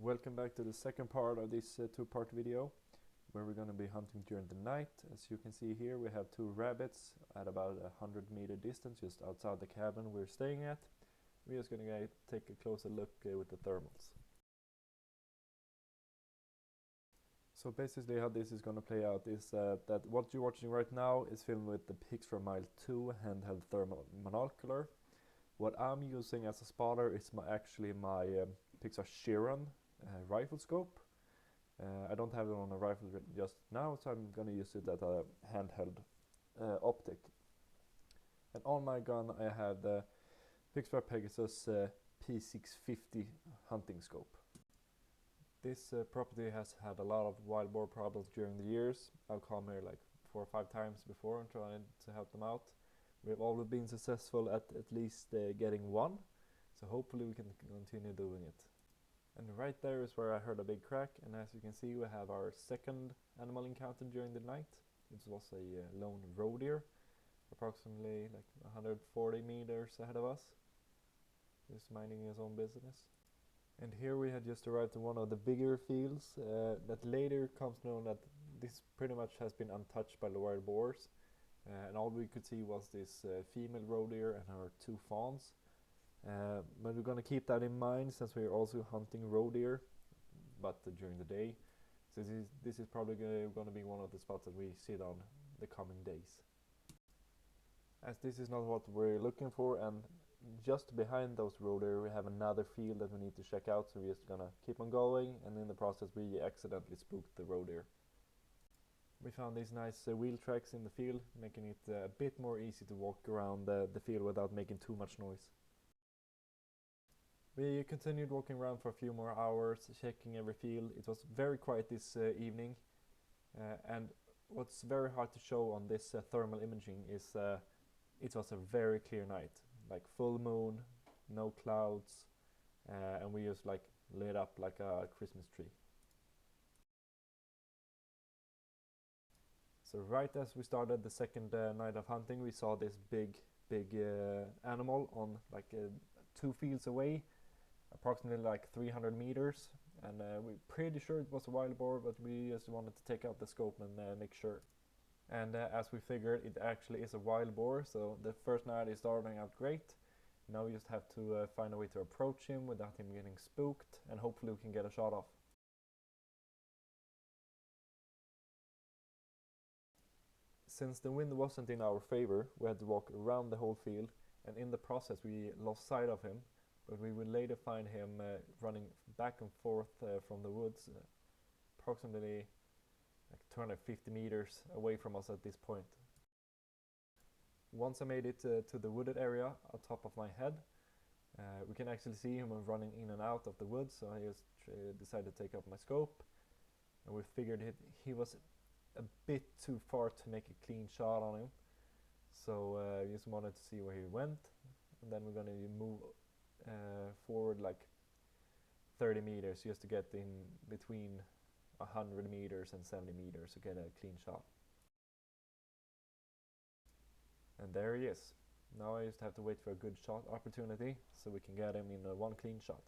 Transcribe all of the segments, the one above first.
Welcome back to the second part of this two-part video where we're going to be hunting during the night. As you can see here, we have two rabbits at about 100-meter distance just outside the cabin we're staying at. We're just going to take a closer look with the thermals. So basically how this is going to play out is that what you're watching right now is filmed with the Pixar Mile 2 handheld thermal monocular. What I'm using as a spotter is actually my Pixar Chiron rifle scope. I don't have it on a rifle just now, so I'm going to use it as a handheld optic. And on my gun I have the Pixar Pegasus P650 hunting scope. This property has had a lot of wild boar problems during the years. I've come here like 4 or 5 times before and trying to help them out. We've always been successful at least getting one, so hopefully we can continue doing it. And right there is where I heard a big crack, and as you can see we have our second animal encounter during the night. It was a lone roe deer, approximately like 140 meters ahead of us, just minding his own business. And here we had just arrived in one of the bigger fields that later comes to know that this pretty much has been untouched by the wild boars. And all we could see was this female roe deer and her 2 fawns. But we're going to keep that in mind since we're also hunting roe deer, but during the day. So this is probably going to be one of the spots that we sit on the coming days. As this is not what we're looking for, and just behind those roe deer we have another field that we need to check out, so we're just going to keep on going, and in the process we accidentally spooked the roe deer. We found these nice wheel tracks in the field, making it a bit more easy to walk around the field without making too much noise. We continued walking around for a few more hours, checking every field. It was very quiet this evening, and what's very hard to show on this thermal imaging is it was a very clear night, like full moon, no clouds, and we just like lit up like a Christmas tree. So right as we started the second night of hunting, we saw this big animal on like 2 fields away, approximately like 300 meters, and we're pretty sure it was a wild boar, but we just wanted to take out the scope and make sure. And as we figured, it actually is a wild boar, so the first night is starting out great. Now we just have to find a way to approach him without him getting spooked, and hopefully we can get a shot off. Since the wind wasn't in our favor, we had to walk around the whole field, and in the process we lost sight of him, but we would later find him running back and forth from the woods, approximately like 250 meters away from us at this point. Once I made it to the wooded area on top of my head, we can actually see him running in and out of the woods, so I just decided to take up my scope, and we figured he was a bit too far to make a clean shot on him, so we just wanted to see where he went, and then we're going to move forward like 30 meters just to get in between 100 meters and 70 meters to get a clean shot. And there he is. Now I just have to wait for a good shot opportunity so we can get him in one clean shot.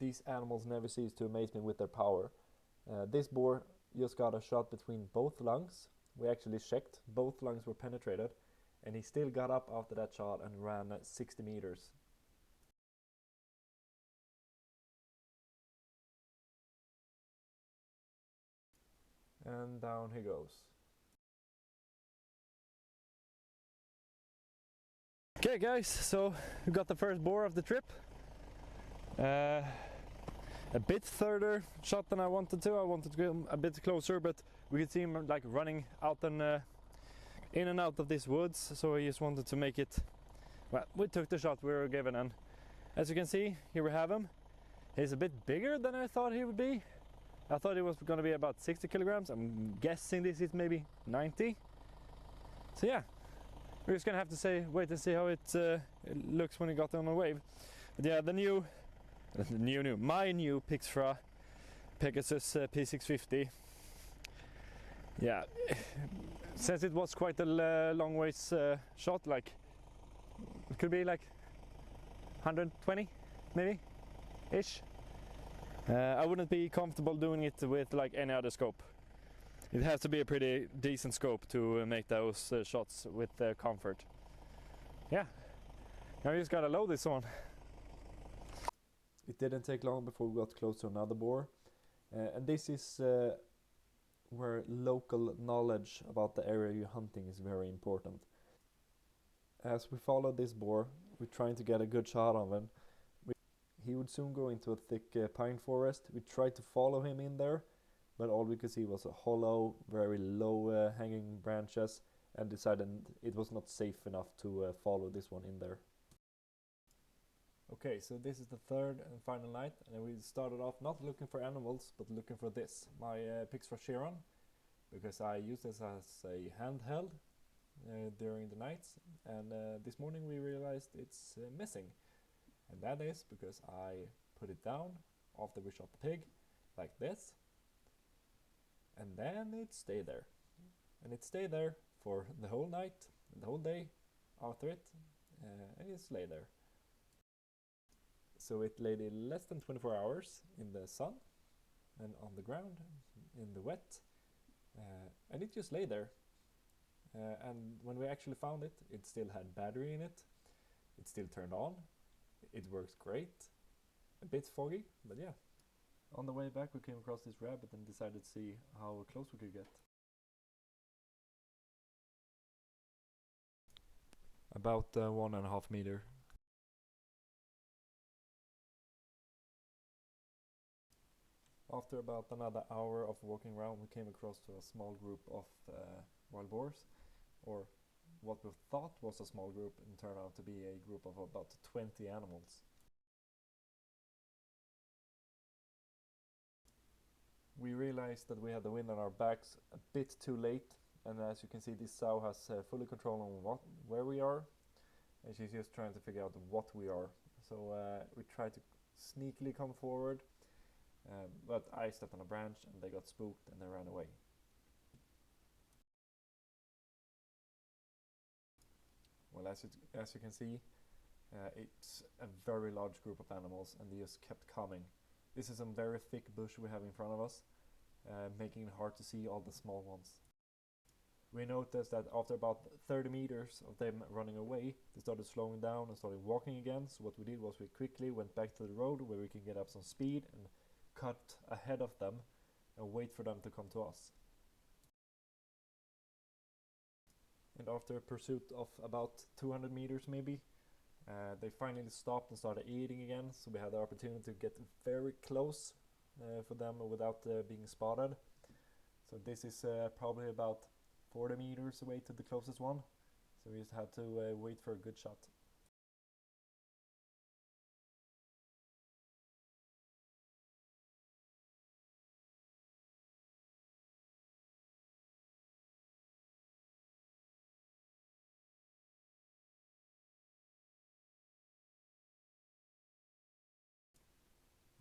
These animals never cease to amaze me with their power. This boar just got a shot between both lungs. We actually checked, both lungs were penetrated, and he still got up after that shot and ran 60 meters. And down he goes. Okay guys, so we got the first boar of the trip. A bit further shot than I wanted to. I wanted to get a bit closer, but we could see him like running out and in and out of these woods, so I just wanted to make it. Well, we took the shot we were given, and as you can see, here we have him. He's a bit bigger than I thought he would be. I thought it was going to be about 60 kilograms. I'm guessing this is maybe 90. So yeah, we're just gonna have to wait and see how it looks when it got on the wave. But yeah, my new Pixfra Pegasus P650. Yeah, since it was quite a long ways shot, like it could be like 120 maybe ish. I wouldn't be comfortable doing it with like any other scope. It has to be a pretty decent scope to make those shots with comfort. Yeah, now you just gotta load this on. It didn't take long before we got close to another boar, and this is where local knowledge about the area you're hunting is very important. As we followed this boar, we're trying to get a good shot of him. He would soon go into a thick pine forest. We tried to follow him in there, but all we could see was a hollow, very low hanging branches, and decided it was not safe enough to follow this one in there. Okay, so this is the third and final night, and we started off not looking for animals, but looking for this, my Pixfra Chiron, because I use this as a handheld during the nights, and this morning we realized it's missing. And that is because I put it down after we shot the pig, like this, and then it stayed there. And it stayed there for the whole night, the whole day after it, and it lay there. So it laid in less than 24 hours in the sun and on the ground in the wet, and it just lay there. And when we actually found it, it still had battery in it. It still turned on. It works great. A bit foggy, but yeah. On the way back we came across this rabbit and decided to see how close we could get. About 1.5 meters. After about another hour of walking around, we came across to a small group of wild boars, or what we thought was a small group and turned out to be a group of about 20 animals. We realized that we had the wind on our backs a bit too late, and as you can see, this sow has fully control on where we are, and she's just trying to figure out what we are. So we tried to sneakily come forward, but I stepped on a branch and they got spooked and they ran away. Well, as you can see, it's a very large group of animals and they just kept coming. This is some very thick bush we have in front of us, making it hard to see all the small ones. We noticed that after about 30 meters of them running away, they started slowing down and started walking again. So what we did was we quickly went back to the road where we can get up some speed and cut ahead of them and wait for them to come to us. And after a pursuit of about 200 meters maybe, they finally stopped and started eating again, so we had the opportunity to get very close for them without being spotted. So this is probably about 40 meters away to the closest one, so we just had to wait for a good shot.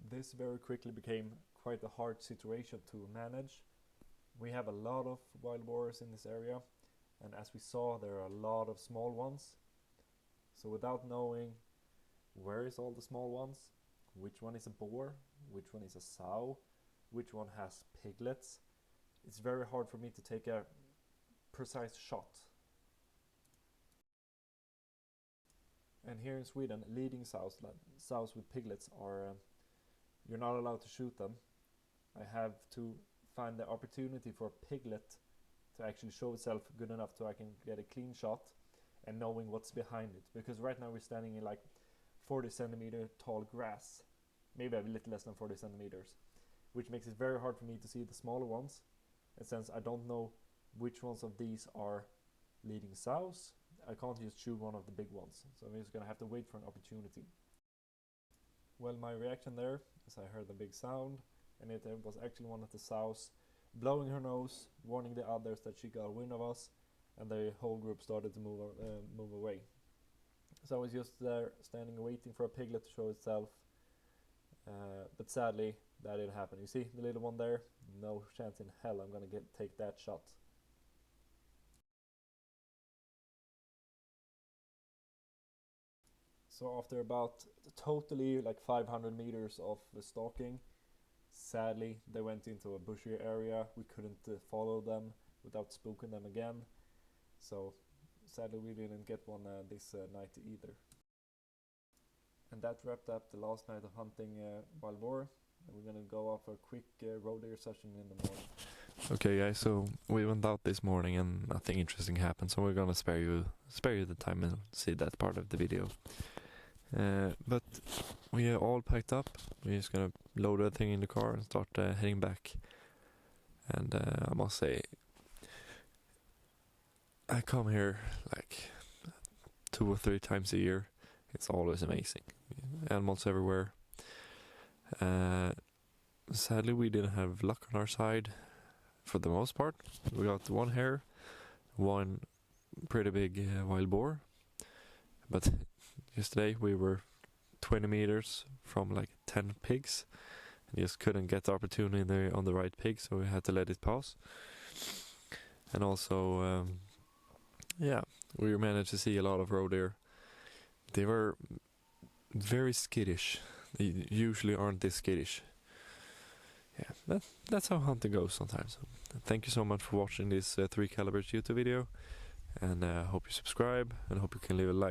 This very quickly became quite a hard situation to manage. We have a lot of wild boars in this area, and as we saw, there are a lot of small ones. So without knowing where is all the small ones, which one is a boar, which one is a sow, which one has piglets, it's very hard for me to take a precise shot. And here in Sweden, leading sows with piglets are you're not allowed to shoot them. I have to find the opportunity for a piglet to actually show itself good enough so I can get a clean shot and knowing what's behind it. Because right now we're standing in like 40 centimeter tall grass, maybe a little less than 40 centimeters, which makes it very hard for me to see the smaller ones. And since I don't know which ones of these are leading sows, I can't just shoot one of the big ones. So I'm just gonna have to wait for an opportunity. Well, my reaction there is I heard a big sound, and it was actually one of the sows blowing her nose, warning the others that she got wind of us, and the whole group started to move away. So I was just there standing waiting for a piglet to show itself. But sadly, that didn't happen. You see the little one there? No chance in hell I'm gonna take that shot. So after about totally like 500 meters of stalking, sadly they went into a bushy area. We couldn't follow them without spooking them again. So sadly we didn't get one this night either. And that wrapped up the last night of hunting wild boar. And we're gonna go off a quick road deer session in the morning. Okay guys, so we went out this morning and nothing interesting happened, so we're gonna spare you the time and see that part of the video. But we are all packed up. We're just gonna load everything in the car and start heading back. And I must say, I come here like 2 or 3 times a year. It's always amazing. Animals everywhere. Sadly, we didn't have luck on our side for the most part. We got one hare, one pretty big wild boar. But yesterday we were 20 meters from like 10 pigs. And just couldn't get the opportunity on the right pig, so we had to let it pass. And also, we managed to see a lot of roe deer. They were very skittish. They usually aren't this skittish. Yeah, that's how hunting goes sometimes. Thank you so much for watching this 3 calibers YouTube video, and I hope you subscribe and hope you can leave a like.